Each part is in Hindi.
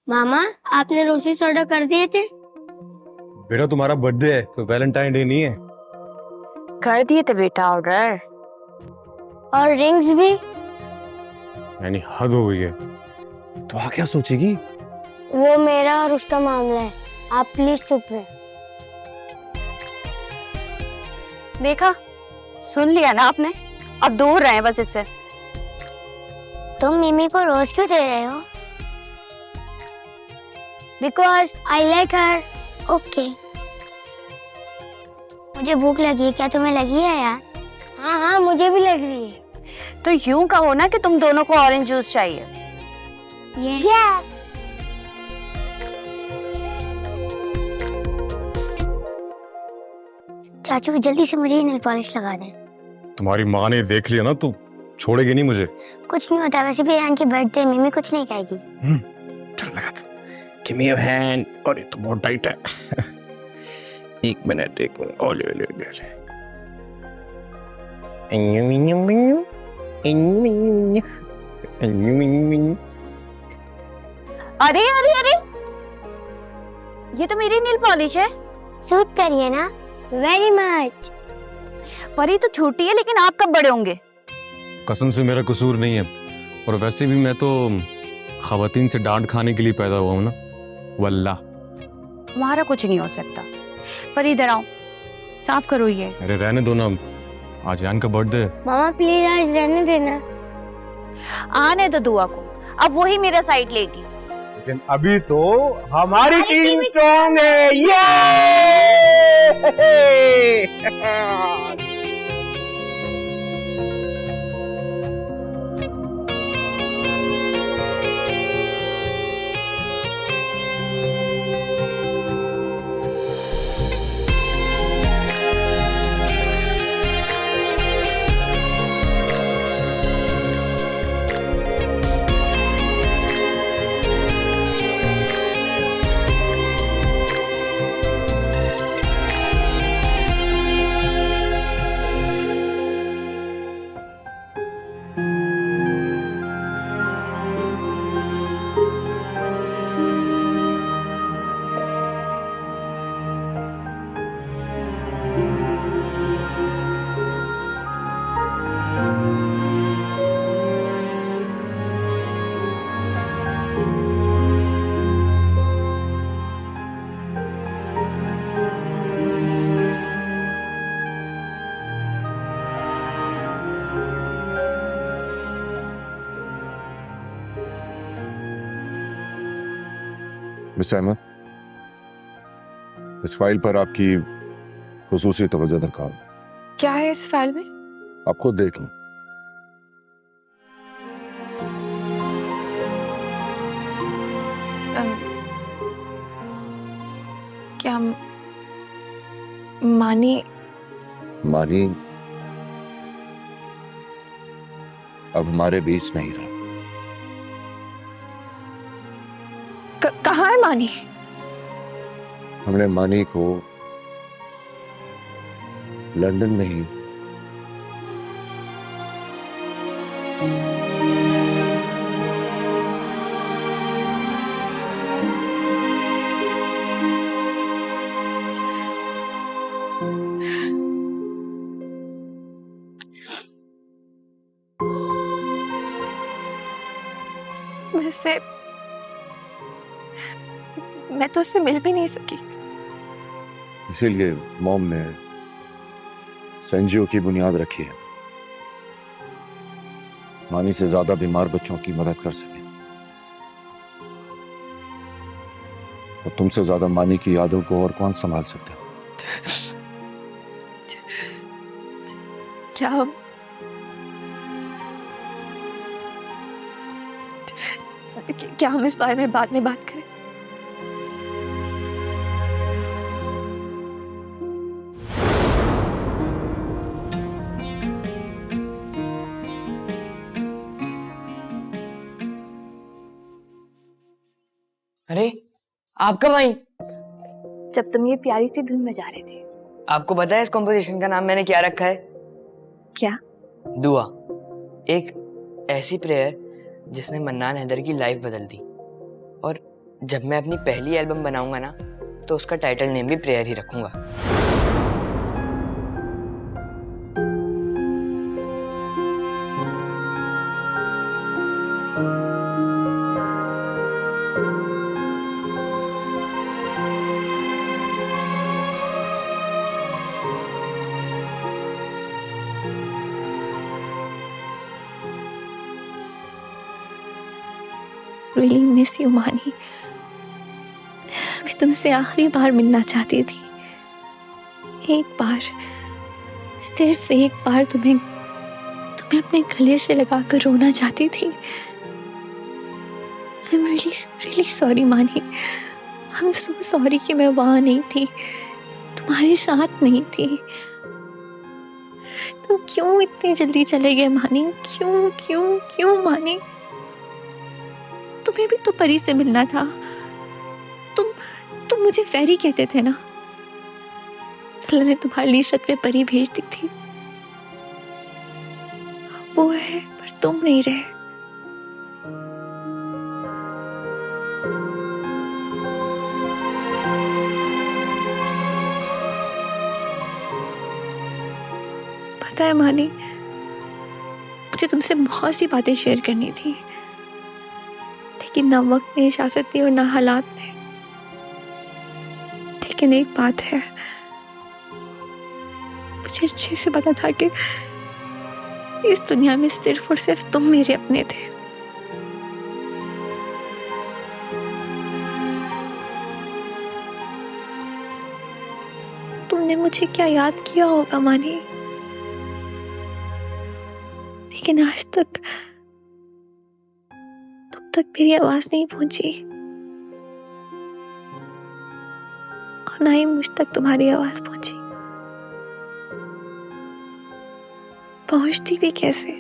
मामा, आपने रोसेस ऑर्डर कर दिए थे? बेटा तुम्हारा बर्थडे है, कोई वैलेंटाइन डे नहीं है। कर दिए थे बेटा ऑर्डर। और रिंग्स भी? यानी हद हो गई है। तो आ क्या सोचेगी? वो मेरा और उसका मामला है, आप प्लीज चुप रहे। देखा, सुन लिया ना आपने। अब दूर रहे बस इससे। तुम मिमी को रोज क्यों दे रहे हो? Because I like her. Okay. मुझे भूख लगी है, क्या तुम्हें लगी है यार? हाँ हाँ, मुझे भी लग रही है। तो यूं कहो ना कि तुम दोनों को ऑरेंज जूस चाहिए। यस। चाचू जल्दी से मुझे नेल पॉलिश लगा दें। तुम्हारी माँ ने देख लिया ना तो छोड़ेगी नहीं मुझे। कुछ नहीं होता, वैसे भी यान की बर्थडे, मिमी कुछ नहीं कहेगी। चल लगा था। Give me your hand। और ये तो बहुत टाइट है। एक मिनट और ले। अरे अरे अरे, ये तो मेरी नील पॉलिश है। सूट करिए ना। Very much. पर ये तो छोटी है, लेकिन आप कब बड़े होंगे? कसम से मेरा कसूर नहीं है, और वैसे भी मैं तो खवातीन से डांट खाने के लिए पैदा हुआ हूं ना। वल्लाह। तुम्हारा कुछ नहीं हो सकता। पर इधर आओ, साफ करो ये। अरे रहने दो ना, आज यान का बर्थडे है। मामा प्लीज आज रहने देना। आने दो दुआ को, अब वही मेरा साइड लेगी। लेकिन अभी तो हमारी टीम स्ट्रांग है। ये मिस अहमद, इस फाइल पर आपकी खुसूसी तवज्जो दरकार। क्या है इस फाइल में? आप खुद देख लें। क्या मानी? मानी अब हमारे बीच नहीं रहा। कहाँ है मानी? हमने मानी को लंदन में ही मैं तो उससे मिल भी नहीं सकी। इसीलिए मॉम ने संजीव की बुनियाद रखी है, मानी से ज्यादा बीमार बच्चों की मदद कर सके। और तुमसे ज्यादा मानी की यादों को और कौन संभाल सकता है? क्या हम इस बारे में बाद में बात करें? अरे आप कब आई? जब तुम ये प्यारी सी धुन बजा रहे थे। आपको पता है इस कॉम्पोजिशन का नाम मैंने क्या रखा है? क्या? दुआ। एक ऐसी प्रेयर जिसने मन्नान हैदर की लाइफ बदल दी। और जब मैं अपनी पहली एल्बम बनाऊंगा ना, तो उसका टाइटल नेम भी प्रेयर ही रखूंगा। रियली मिस यू मानी। मैं तुमसे आखिरी बार मिलना चाहती थी। एक बार, सिर्फ एक बार तुम्हें अपने गले से लगाकर रोना चाहती थी। I'm really sorry मानी। I'm so sorry कि मैं वहां नहीं थी, तुम्हारे साथ नहीं थी। तुम क्यों इतनी जल्दी चले गए मानी? क्यों क्यों क्यों मानी? तुम्हें भी तो परी से मिलना था। तुम मुझे फेरी कहते थे ना। अल्लाह ने तुम्हारे लिए सच में परी भेज दी थी। वो है, पर तुम नहीं रहे। पता है मानी, मुझे तुमसे बहुत सी बातें शेयर करनी थी, लेकिन ना वक्त ने इजाजत दी और ना हालात ने। लेकिन एक बात है, मुझे अच्छे से पता था कि इस दुनिया में सिर्फ और सिर्फ तुम मेरे अपने थे। तुमने मुझे क्या याद किया होगा मानी, लेकिन आज तक मेरी आवाज नहीं पहुंची, और ना ही मुझ तक तुम्हारी आवाज पहुंची। पहुंचती भी कैसे?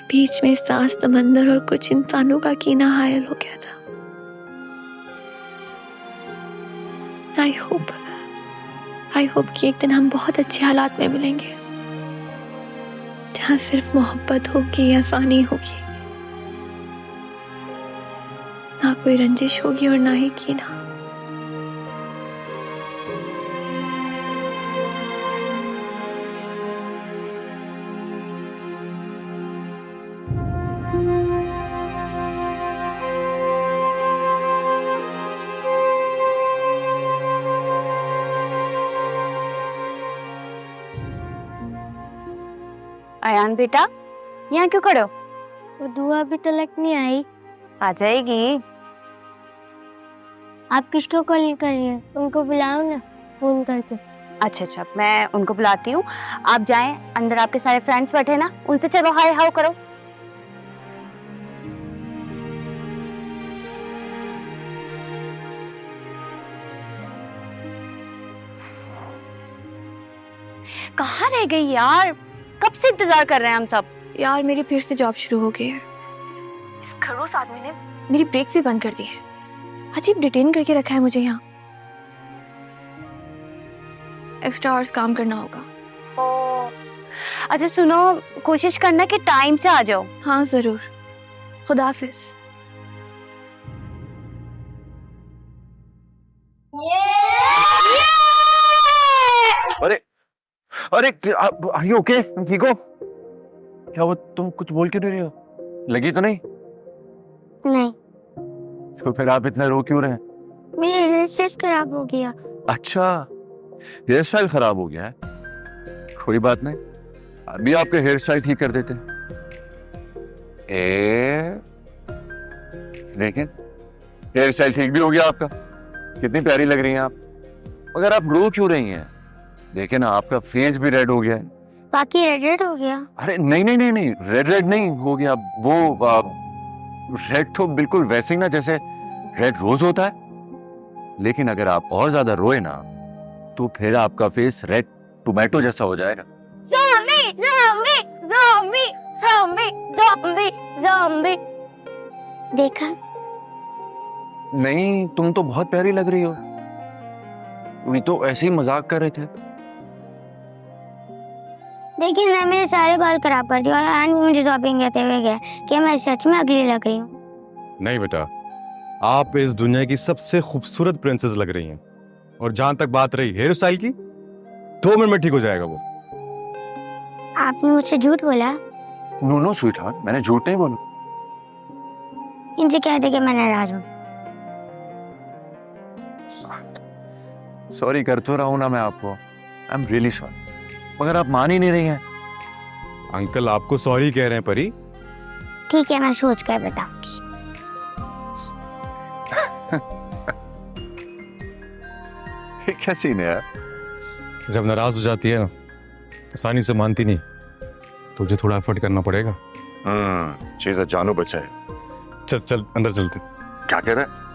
बीच में सांस समंदर और कुछ इंसानों का कीना हायल हो गया था। आई होप कि एक दिन हम बहुत अच्छे हालात में मिलेंगे, जहां सिर्फ मोहब्बत होगी, आसानी होगी, ना कोई रंजिश होगी और ना ही कीना। अयान बेटा, यहाँ क्यों खड़े हो? वो दुआ अभी तक नहीं आई। आ जाएगी। आप किसको कॉल कर रही हैं? उनको बुलाओ ना फोन करके। अच्छा, मैं उनको बुलाती हूँ। आप जाएं, अंदर आपके सारे फ्रेंड्स बैठे ना, उनसे चलो हाय हाउ करो। कहाँ रह गई यार? कब से इंतजार कर रहे हैं हम सब। यार मेरी फिर से जॉब शुरू हो गई है। इस खड़ूस आदमी ने मेरी ब्रेक्स भी बंद कर दी है। अजीब डिटेन करके रखा है मुझे यहाँ। एक्स्ट्रा आवर्स काम करना होगा। अच्छा सुनो, कोशिश करना कि टाइम से आ जाओ। हाँ जरूर। खुदा हाफिज। अरे आर यू ओके? ठीक हो? क्या वो तुम कुछ बोल क्यों रही हो? लगी तो नहीं? नहीं। इसको फिर आप इतना रो क्यों रहे हैं? मेरा हेयर स्टाइल खराब हो गया। अच्छा, हेयर स्टाइल खराब हो गया है? कोई बात नहीं, अभी आपके हेयर स्टाइल ठीक कर देते। लेकिन हेयर स्टाइल ठीक भी हो गया आपका। कितनी प्यारी लग रही हैं आप। मगर आप रो क्यों रही हैं? देखिए ना, आपका फेस भी रेड हो गया है। बाकी रेड हो गया? अरे नहीं नहीं नहीं नहीं, रेड नहीं हो गया। वो रेड तो बिल्कुल वैसे ही ना जैसे रेड रोज होता है। लेकिन अगर आप और ज्यादा रोए ना, तो फिर आपका फेस रेड टोमेटो जैसा हो जाएगा। Zombie zombie zombie zombie zombie zombie. देखा? नहीं, तुम तो बहुत प्यारी लग रही हो। तुम तो ऐसे ही मजाक कर रहे थे। देखिए ना, मेरे सारे बाल खराब कर दिए और आन भी मुझे शॉपिंग कहते हुए गया कि मैं सच में अगली लग रही हूँ। नहीं बेटा, आप इस दुनिया की सबसे खूबसूरत प्रिंसेस लग रही हैं। और जहां तक बात रही हेयर स्टाइल की, 2 मिनट में ठीक हो जाएगा वो। आपने मुझसे झूठ बोला? नो नो स्वीट हार्ट, मैंने झूठ नहीं बोला। इनसे कह दे कि मैं नाराज हूँ। सॉरी कर तो रहा हूं ना मैं आपको, आई एम रियली सॉरी, मगर आप मान ही नहीं रही हैं। अंकल आपको सॉरी कह रहे हैं परी। ठीक है, मैं सोच कर बताऊंगी। ये क्या सीन है यार? जब नाराज हो जाती है ना, आसानी से मानती नहीं, तुझे थोड़ा एफर्ट करना पड़ेगा। चीज़ जानू बचाए। चल चल अंदर चलते। क्या कह रहा है?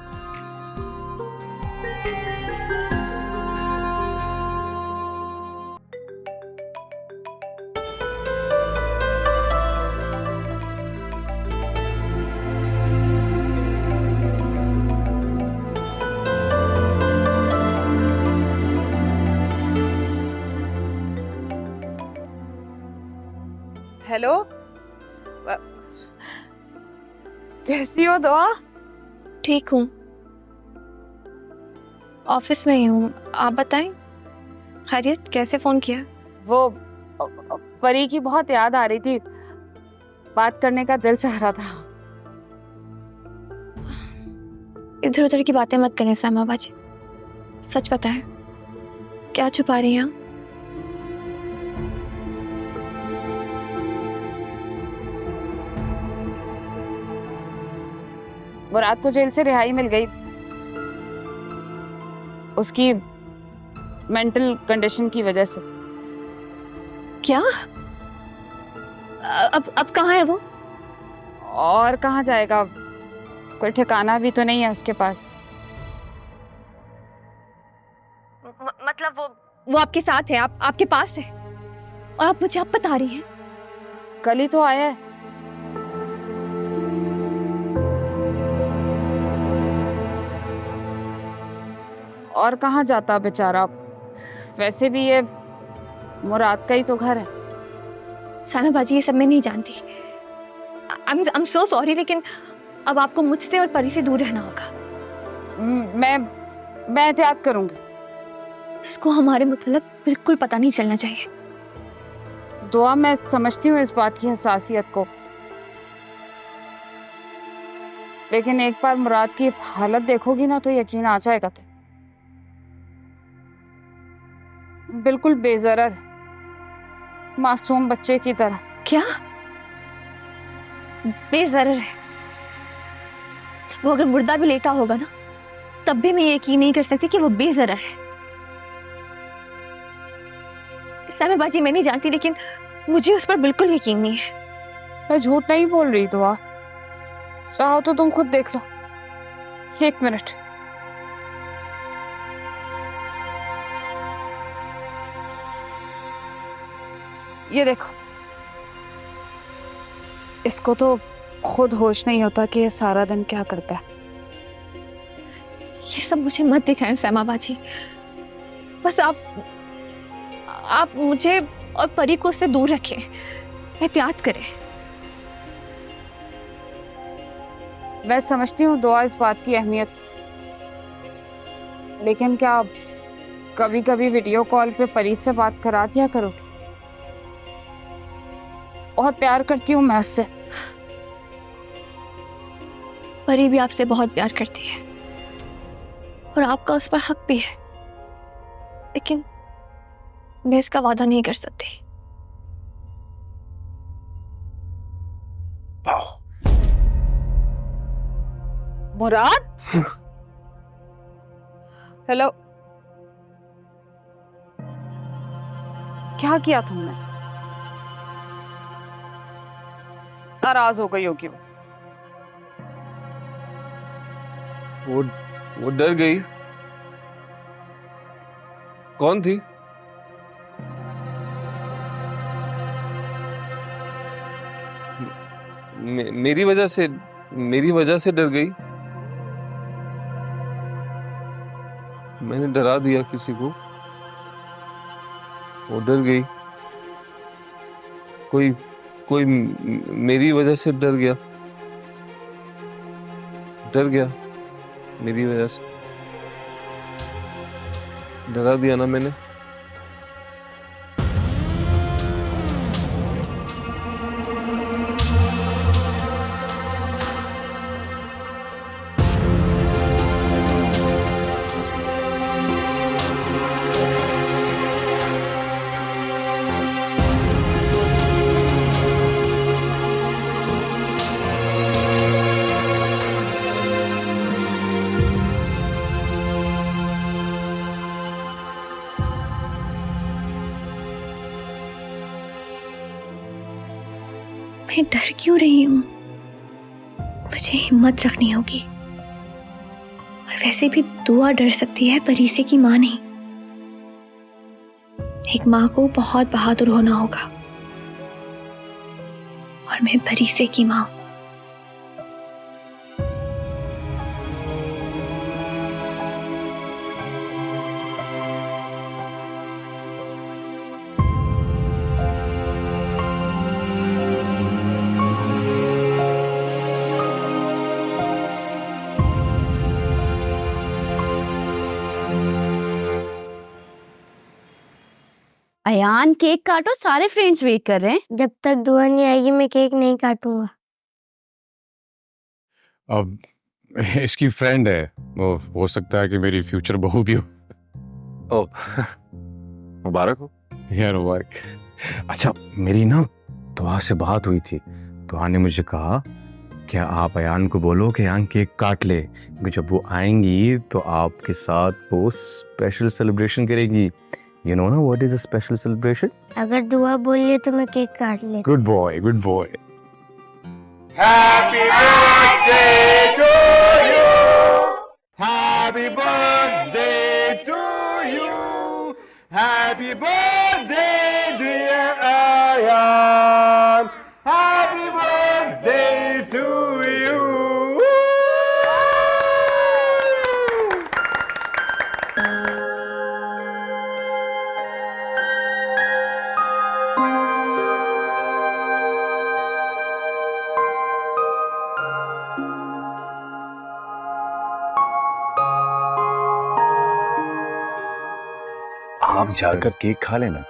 हेलो, कैसी हो दुआ? ठीक हूँ, ऑफिस में ही हूँ। आप बताएं, खैरियत? कैसे फोन किया? वो परी की बहुत याद आ रही थी, बात करने का दिल चाह रहा था। इधर उधर की बातें मत करें सामा बाजी, सच बताएं, क्या छुपा रही हैं आप? मुराद को जेल से रिहाई मिल गई, उसकी मेंटल कंडीशन की वजह से। क्या? अब कहाँ है वो? और कहाँ जाएगा, कोई ठिकाना भी तो नहीं है उसके पास। मतलब वो आपके साथ है, आपके पास है, और आप मुझे अब बता रही हैं? कल ही तो आया है। और कहाँ जाता बेचारा, वैसे भी ये मुराद का ही तो घर है। सामा बाजी, ये सब मैं नहीं जानती। I'm so sorry, लेकिन अब आपको मुझसे और परी से दूर रहना होगा। मैं एहतियात करूंगी। इसको हमारे मुतल्लिक बिल्कुल पता नहीं चलना चाहिए। दुआ, मैं समझती हूँ इस बात की हसासियत को, लेकिन एक बार मुराद की हालत देखोगी ना तो यकीन आ जाएगा। तो बिल्कुल बेज़रर, मासूम बच्चे की तरह। क्या बेज़रर है? वो अगर मुर्दा भी लेटा होगा ना, तब भी मैं यकीन नहीं कर सकती कि वो बेज़रर है। सामा बाजी, मैं नहीं जानती, लेकिन मुझे उस पर बिल्कुल यकीन नहीं है। मैं झूठ नहीं बोल रही दुआ, चाहो तो तुम खुद देख लो। 1 मिनट। ये देखो, इसको तो खुद होश नहीं होता कि ये सारा दिन क्या करता है। ये सब मुझे मत दिखाएं सामा बाजी, बस आप मुझे और परी को उससे दूर रखें, एहतियात करें। मैं समझती हूँ दुआ इस बात की अहमियत, लेकिन क्या कभी कभी वीडियो कॉल पे परी से बात करा दिया करोगे? बहुत प्यार करती हूँ मैं उससे। परी भी आपसे बहुत प्यार करती है और आपका उस पर हक भी है, लेकिन मैं इसका वादा नहीं कर सकती। मुराद, हेलो, क्या किया तुमने? नाराज हो गई होगी वो डर गई। कौन थी? मेरी वजह से डर गई। मैंने डरा दिया किसी को, वो डर गई। कोई मेरी वजह से डर गया। डर गया मेरी वजह से, डरा दिया ना मैंने। मैं डर क्यों रही हूँ? मुझे हिम्मत रखनी होगी। और वैसे भी दुआ डर सकती है, परीसे की माँ नहीं। एक माँ को बहुत बहादुर होना होगा, और मैं परीसे की माँ। अयान केक काटो, सारे फ्रेंड्स वेट कर रहे हैं। जब तक दुआ नहीं आएगी मैं केक नहीं काटूंगा। अब इसकी फ्रेंड है, वो हो सकता है कि मेरी फ्यूचर बहू भी हो। ओ मुबारक हो। यार मुबारक। अच्छा, मेरी ना दुआ से बात हुई थी। दुआ ने मुझे कहा क्या आप अयान को बोलो कि अयान केक काट ले, क्योंकि जब वो आएंगी तो आपके साथ वो स्पेशल सेलिब्रेशन करेगी। You know ना what is a special celebration? अगर दुआ बोलिए तो मैं केक काट ले। Good boy, good boy. Happy birthday to you. Happy birthday to you. Happy birthday dear Ayan. Happy birthday to you. आप जाकर केक खा लेना।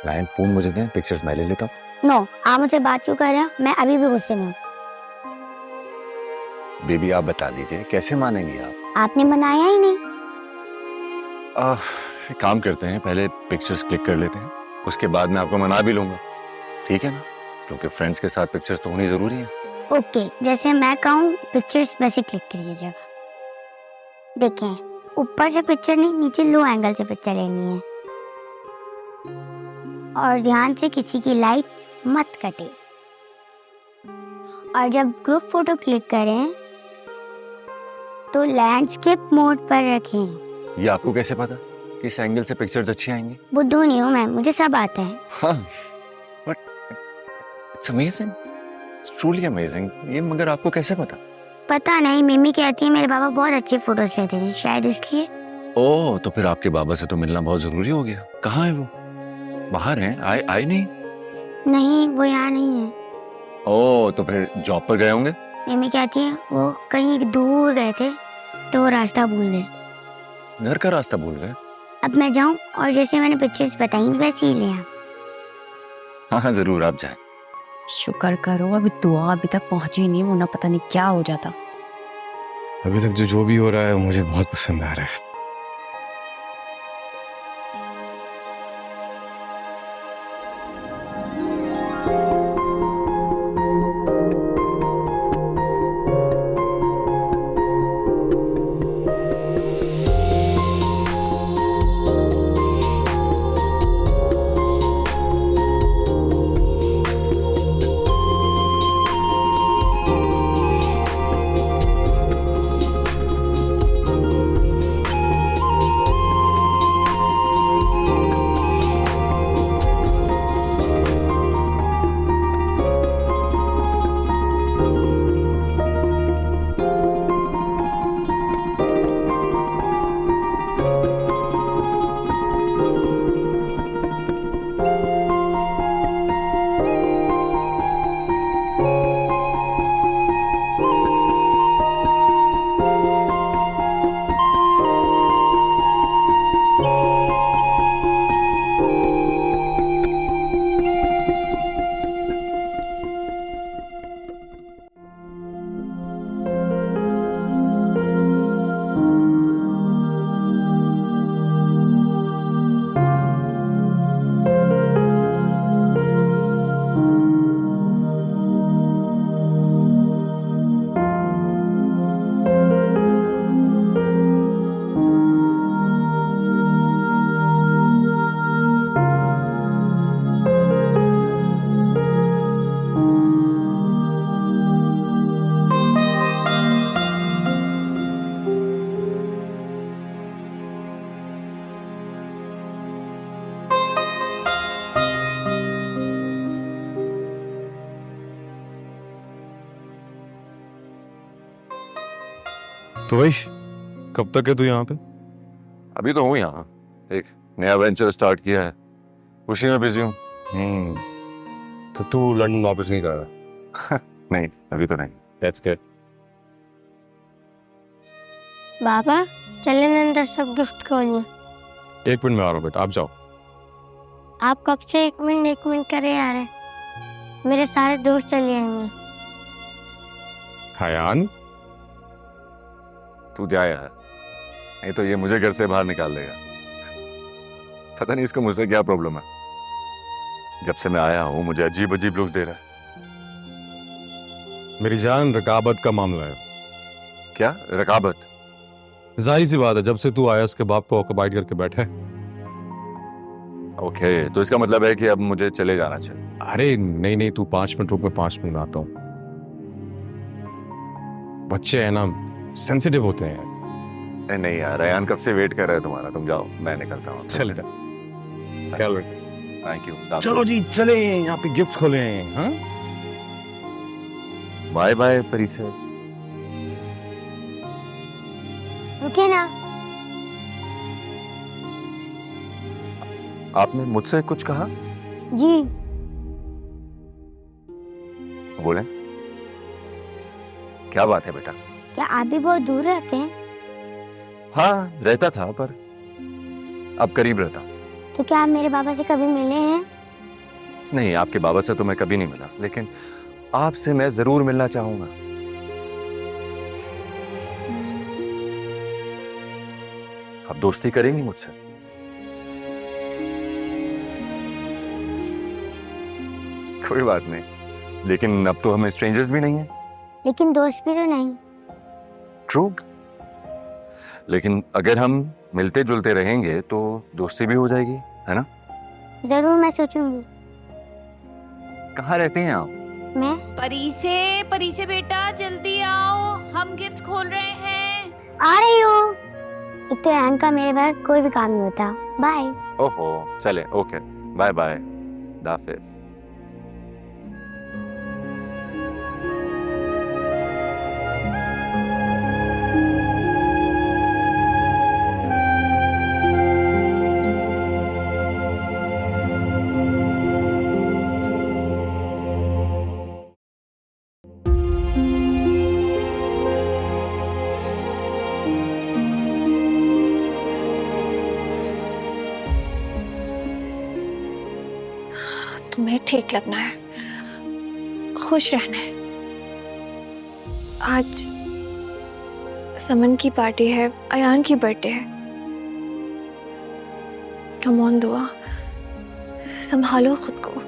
लाइन फोन मुझे दें, पिक्चर्स मैं ले लेता हूँ। नो, आप मुझसे बात क्यों कर रहे हो? मैं अभी भी गुस्से में हूँ। बेबी आप बता दीजिए कैसे मानेंगी आप? आपने मनाया ही नहीं। एक काम करते हैं, पहले पिक्चर्स क्लिक कर लेते हैं, उसके बाद मैं आपको मना भी लूंगा, ठीक है ना? क्योंकि फ्रेंड्स के साथ पिक्चर्स तो होनी जरूरी है। ओके, जैसे मैं कहूँ पिक्चर्स वैसे क्लिक करिए। देखें, ऊपर से पिक्चर नहीं, नीचे लो एंगल से पिक्चर लेनी है, और ध्यान से किसी की लाइट मत कटे। और जब ग्रुप फोटो क्लिक करें तो लैंडस्केप मोड पर रखें। ये आपको कैसे पता कि इस एंगल से पिक्चर्स अच्छी आएंगी? बुद्धू नहीं हूँ मैं, मुझे सब आता है। हाँ, but it's amazing, it's truly amazing. ये मगर आपको कैसे पता? पता नहीं, मम्मी कहती है मेरे पापा बहुत अच्छी फोटोज लेते थे, शायद इसलिए। ओह, तो फिर आपके बाबा से तो मिलना बहुत जरूरी हो गया। कहाँ है वो? बाहर हैं? आए नहीं? नहीं, वो यहाँ नहीं है। ओह, तो फिर जॉब पर गए होंगे। मम्मी कहती है वो कहीं दूर गए थे तो वो रास्ता भूल गए। घर का रास्ता भूल गए? अब मैं जाऊं और जैसे मैंने पिक्चर्स बताई वैसे ही ले आऊं। हाँ हाँ जरूर, आप जाएं। शुक्र करो अभी दुआ अभी तक पहुंची नहीं, वरना पता नहीं क्या हो जाता। अभी तक जो भी हो रहा है मुझे बहुत पसंद आ रहा है। तो भाई कब तक है तू यहाँ पे? अभी तो हूँ यहाँ, एक नया वेंचर स्टार्ट किया है, उसी में बिजी हूँ। तो तू लंदन वापस नहीं जा रहा? नहीं, अभी तो नहीं। That's good. बाबा चले ना अंदर, सब गिफ्ट खोलिए। 1 मिनट में आ रहा हूँ बेटा, आप जाओ। आप कब से 1 मिनट करे आ रहे? मेरे सारे दोस्त चले आएंगे। हयान तू जा यार, नहीं तो ये मुझे घर से बाहर निकाल देगा। पता नहीं इसको मुझसे क्या प्रॉब्लम है, जब से मैं आया हूँ मुझे अजीब अजीब लुक्स दे रहा है। मेरी जान, रकाबत का मामला है। क्या रकाबत? जाहिर सी बात है, जब से तू आया उसके बाप को ऑक्युपाइड करके बैठा है। ओके, तो इसका मतलब है कि अब मुझे चले जाना चाहिए। अरे नहीं नहीं, तू 5 मिनट रुक, मैं 5 मिनट में आता हूँ। बच्चे है ना, सेंसिटिव होते हैं। नहीं यार, अयान कब से वेट कर रहा है तुम्हारा, तुम जाओ, मैं निकलता हूँ। चल थैंक यू। चलो जी चले, यहाँ पे गिफ्ट खोले हैं। हाँ बाय बाय परिसर। रुके ना। आपने मुझसे कुछ कहा? जी बोले, क्या बात है बेटा? क्या आप भी बहुत दूर रहते हैं? हाँ रहता था, पर अब करीब रहता हूँ। तो क्या आप मेरे बाबा से कभी मिले हैं? नहीं, आपके बाबा से तो मैं कभी नहीं मिला, लेकिन आपसे मैं जरूर मिलना चाहूंगा। आप दोस्ती करेंगी मुझसे? कोई बात नहीं, लेकिन अब तो हम स्ट्रेंजर्स भी नहीं हैं। लेकिन दोस्त भी तो नहीं। ट्रू, लेकिन अगर हम मिलते जुलते रहेंगे तो दोस्ती भी हो जाएगी, है ना? जरूर, मैं सोचूंगी। कहाँ रहते हैं आप? मैं परी से बेटा जल्दी आओ, हम गिफ्ट खोल रहे हैं। आ रही हूँ। एक तो एंड का मेरे पास कोई भी काम नहीं होता। बाय। ओहो, चले, ओके, बाय बाय, दाफिज। तुम्हें ठीक लगना है, खुश रहना है। आज समन की पार्टी है, अयान की बर्थडे है। कम ऑन दुआ, संभालो खुद को।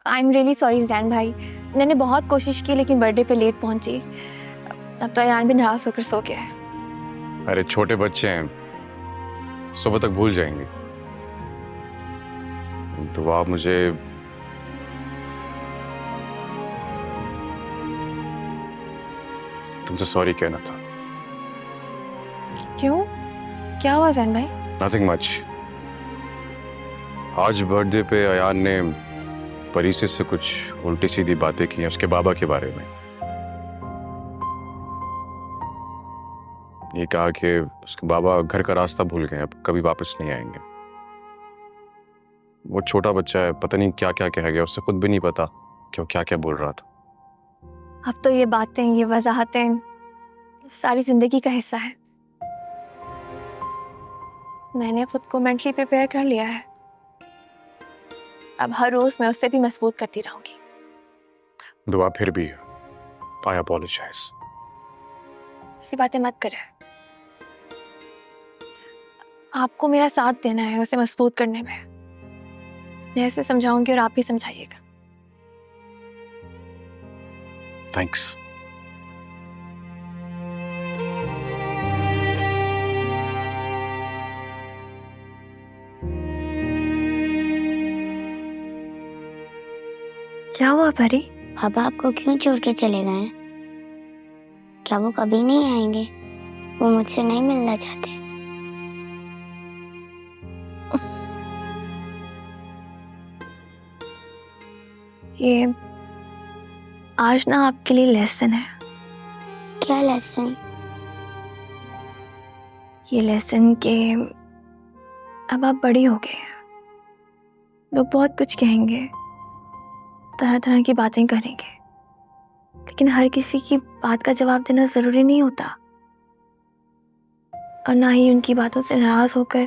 I am really sorry Jain भाई, मैंने बहुत कोशिश की लेकिन बर्थडे पे लेट पहुंची। अब तो अयान भी नाराज होकर सो गया है। अरे छोटे बच्चे हैं, सुबह तक भूल जाएंगे। तो आप मुझे तुमसे सॉरी कहना था। क्यों, क्या हुआ जैन भाई? Nothing much. आज बर्थडे पे अयान ने परिसे से कुछ उल्टी सीधी बातें की हैं उसके बाबा के बारे में। ये कहा कि उसके बाबा घर का रास्ता भूल गए, अब कभी वापस नहीं आएंगे। वो छोटा बच्चा है, पता नहीं क्या क्या कह गया, उससे खुद भी नहीं पता कि वो क्या क्या बोल रहा था। अब तो ये बातें, ये वजाहतें सारी जिंदगी का हिस्सा है। मैंने खुद को मेंटली प्रिपेयर कर लिया है। अब हर रोज मैं उससे भी मजबूत करती रहूंगी। दुआ फिर भी आई अपोलोजाइज। ऐसी बातें मत करें। आपको मेरा साथ देना है उसे मजबूत करने में। मैं ऐसे समझाऊंगी और आप भी समझाइएगा। थैंक्स। क्या हुआ परी? पापा आपको क्यों छोड़ के चले गए? क्या वो कभी नहीं आएंगे? वो मुझसे नहीं मिलना चाहते? ये आज ना आपके लिए लेसन है। क्या लेसन? ये लेसन के अब आप बड़ी हो गए हैं। लोग बहुत कुछ कहेंगे, तरह तरह की बातें करेंगे, लेकिन हर किसी की बात का जवाब देना जरूरी नहीं होता, और ना ही उनकी बातों से नाराज होकर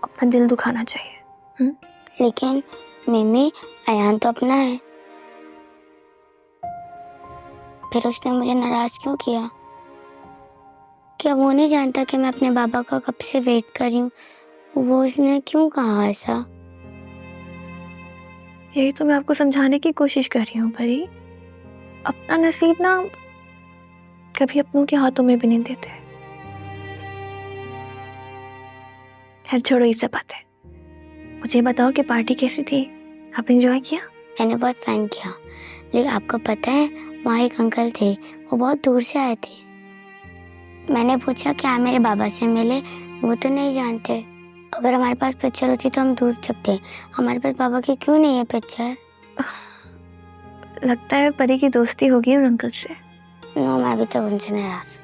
अपना दिल दुखाना चाहिए। लेकिन मम्मी, अयान तो अपना है, फिर उसने मुझे नाराज क्यों किया? क्या वो नहीं जानता कि मैं अपने बाबा का कब से वेट कर रही हूँ? वो उसने क्यों कहा ऐसा? यही तो मैं आपको समझाने की कोशिश कर रही हूँ परी। अपना नसीब ना कभी अपनों के हाथों में भी नहीं देते। खैर छोड़ो ये सब बातें। मुझे बताओ कि पार्टी कैसी थी? आप एंजॉय किया? मैंने बहुत फन किया, लेकिन आपको पता है वहाँ एक अंकल थे, वो बहुत दूर से आए थे। मैंने पूछा क्या मेरे बाबा से मिले? वो तो नहीं जानते। अगर हमारे पास पिक्चर होती तो हम दूर सकते। हमारे पास बाबा की क्यों नहीं है पिक्चर? लगता है परी की दोस्ती होगी उन अंकल से। नो, मैं अभी तक उनसे नाराज।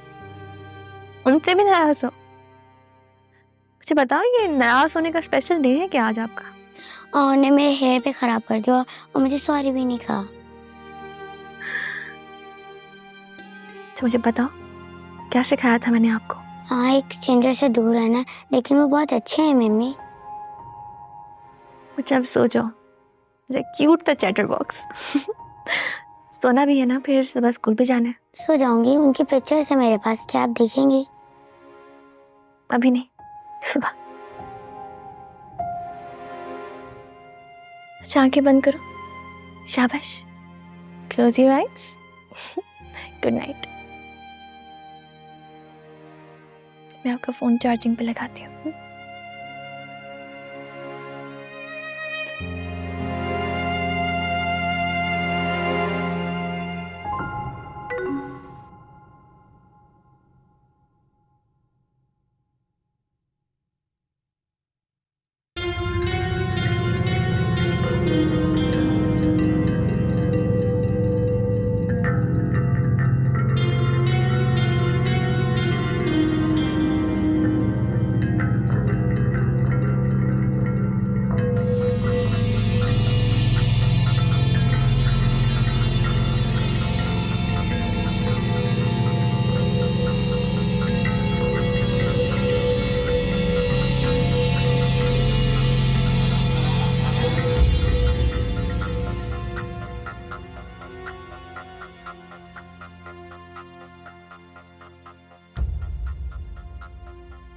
उनसे भी नाराज हो? मुझे बताओ ये नाराज होने का स्पेशल डे है क्या आज आपका? और उन्हें मेरे हेयर पे खराब कर दिया और मुझे सॉरी भी नहीं कहा। तो मुझे बताओ क्या सिखाया था मैंने आपको? हाँ, एक स्ट्रेंजर से दूर रहना, लेकिन वो बहुत अच्छे हैं मम्मी। अच्छा अब सो जाओ। क्यूट था चैटर बॉक्स। सोना भी है ना, फिर सुबह स्कूल भी जाना है। सो जाऊंगी, उनकी पिक्चर्स है मेरे पास, क्या आप देखेंगे? अभी नहीं, सुबह। अच्छा आंखें बंद करो। शाबाश। Close your eyes. Good night. मैं आपका फोन चार्जिंग पे लगाती हूँ।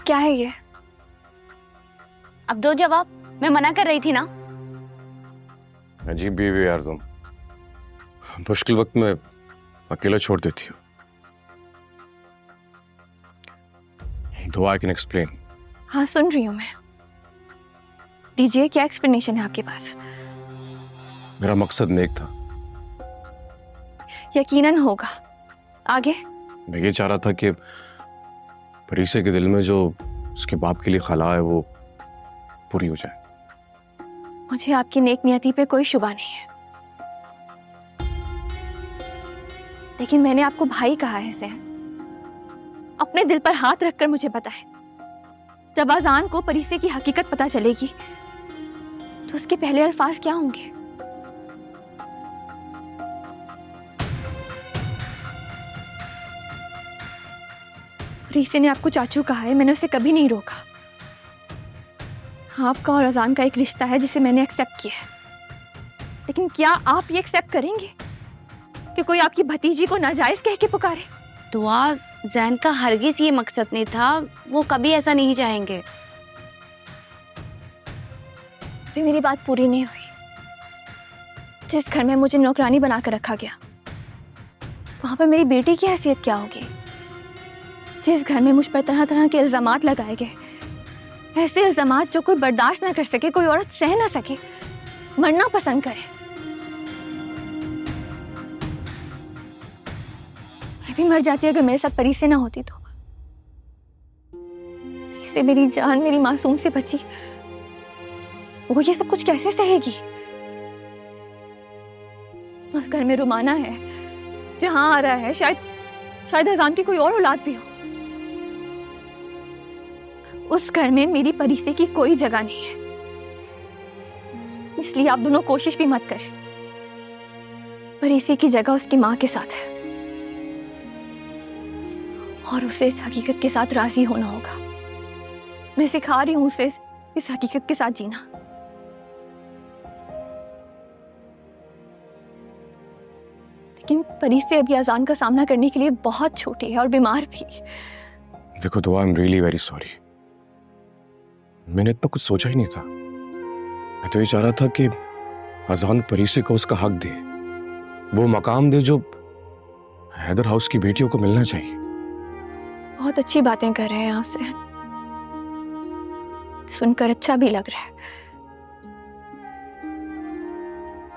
क्या है ये? अब दो जवाब। मैं मना कर रही थी ना। अजीब बीवी यार तुम, मुश्किल वक्त में अकेला छोड़ देती हो। तो आई कैन एक्सप्लेन। हाँ सुन रही हूँ मैं। दीजिए, क्या एक्सप्लेनेशन है आपके पास? मेरा मकसद नेक था। यकीनन होगा। आगे? मैं ये चाह रहा था कि परीसे के दिल में जो उसके बाप के लिए खला है वो पूरी हो जाए। मुझे आपकी नेक नियति पे कोई शुबा नहीं है, लेकिन मैंने आपको भाई कहा है इसे। आप अपने दिल पर हाथ रखकर मुझे बताएं, जब अजान को परीसे की हकीकत पता चलेगी तो उसके पहले अल्फाज क्या होंगे? परीसे ने आपको चाचू कहा है, मैंने उसे कभी नहीं रोका। आपका और अजान का एक रिश्ता है जिसे मैंने एक्सेप्ट किया है, लेकिन क्या आप ये एक्सेप्ट करेंगे कि कोई आपकी भतीजी को नाजायज कह के पुकारे? दुआ, जैन का हरगिज ये मकसद नहीं था, वो कभी ऐसा नहीं चाहेंगे। अभी मेरी बात पूरी नहीं हुई। जिस घर में मुझे नौकरानी बनाकर रखा गया, वहां पर मेरी बेटी की हैसियत क्या होगी? जिस घर में मुझ पर तरह तरह के इल्जामात लगाए गए, ऐसे इल्जामात जो कोई बर्दाश्त ना कर सके, कोई औरत सह ना सके, मरना पसंद करे। मैं भी मर जाती अगर मेरे साथ परीसे ना होती तो। इससे मेरी जान, मेरी मासूम से बची, वो ये सब कुछ कैसे सहेगी? उस घर में रुमाना है, जहां आ रहा है शायद अजान की कोई और औलाद भी हो। उस घर में मेरी परीसे की कोई जगह नहीं है, इसलिए आप दोनों कोशिश भी मत करें। परीसे की जगह उसकी मां के साथ है और उसे इस हकीकत के साथ राजी होना होगा। मैं सिखा रही हूं उसे इस हकीकत के साथ जीना। लेकिन परीसे अभी अजान का सामना करने के लिए बहुत छोटी है और बीमार भी। देखो दुआ, I am really very sorry. मैंने इतना कुछ सोचा ही नहीं था। मैं तो ये चाह रहा था कि अजान परीसे को उसका हक दे, वो मकाम दे जो हैदर हाउस की बेटियों को मिलना चाहिए। बहुत अच्छी बातें कर रहे हैं आपसे, सुनकर अच्छा भी लग रहा है।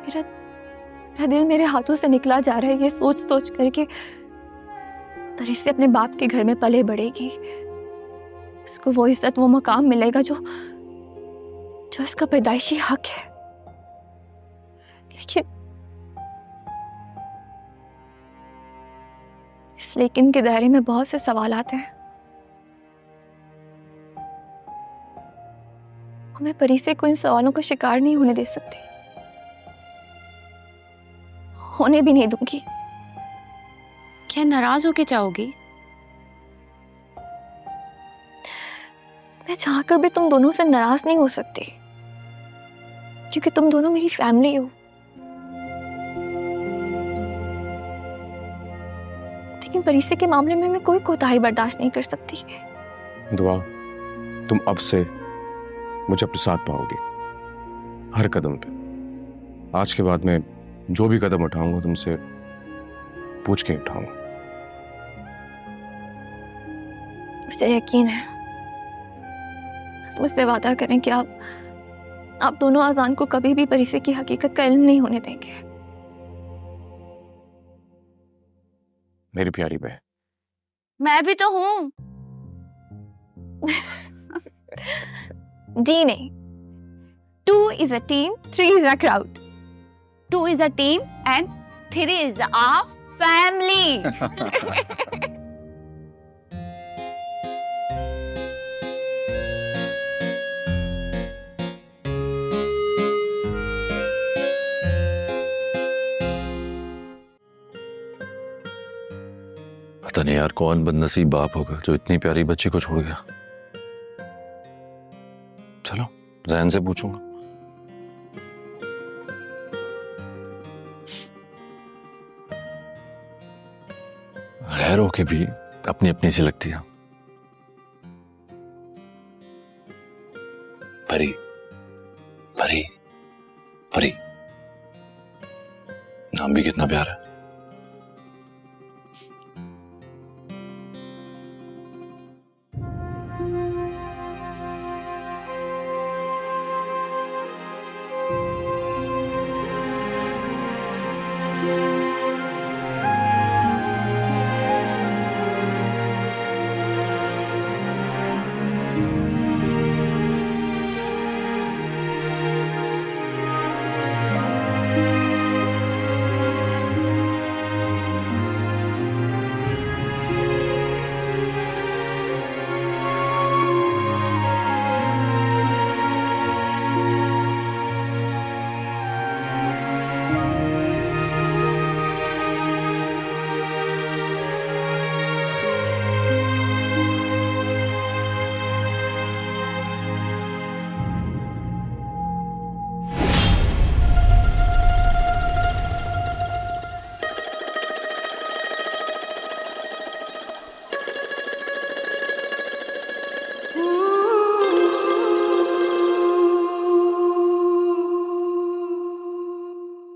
मेरा दिल मेरे हाथों से निकला जा रहा है ये सोच सोच करके परीसे अपने बाप के घर में पले बढ़ेगी, उसको वो इज्जत, वो मकाम मिलेगा जो उसका पैदाइशी हक है। लेकिन के दायरे में बहुत से सवाल आते हैं। मैं परीसे को इन सवालों का शिकार नहीं होने दे सकती, होने भी नहीं दूंगी। क्या नाराज होके चाहोगी? मैं चाहकर भी तुम दोनों से नाराज नहीं हो सकती, क्योंकि तुम दोनों मेरी फैमिली हो। लेकिन परीसे के मामले में मैं कोई कोताही बर्दाश्त नहीं कर सकती। दुआ, तुम अब से मुझे अपने साथ पाओगी हर कदम पे। आज के बाद मैं जो भी कदम उठाऊंगा तुमसे पूछ के उठाऊंगा। मुझे यकीन है। मुझसे वादा करें कि आप दोनों अजान को कभी भी परीसे की हकीकत का इल्म नहीं होने देंगे। मेरी प्यारी बहन। मैं भी तो हूं। जी नहीं, 2 is a team, 3 is a crowd. 2 is a team and 3 is our family. पता नहीं यार कौन बदनसीब बाप होगा जो इतनी प्यारी बच्ची को छोड़ गया। चलो जैन से पूछूंगा। गैरों के भी अपनी अपनी सी लगती है। परी परी परी, नाम भी कितना प्यारा है।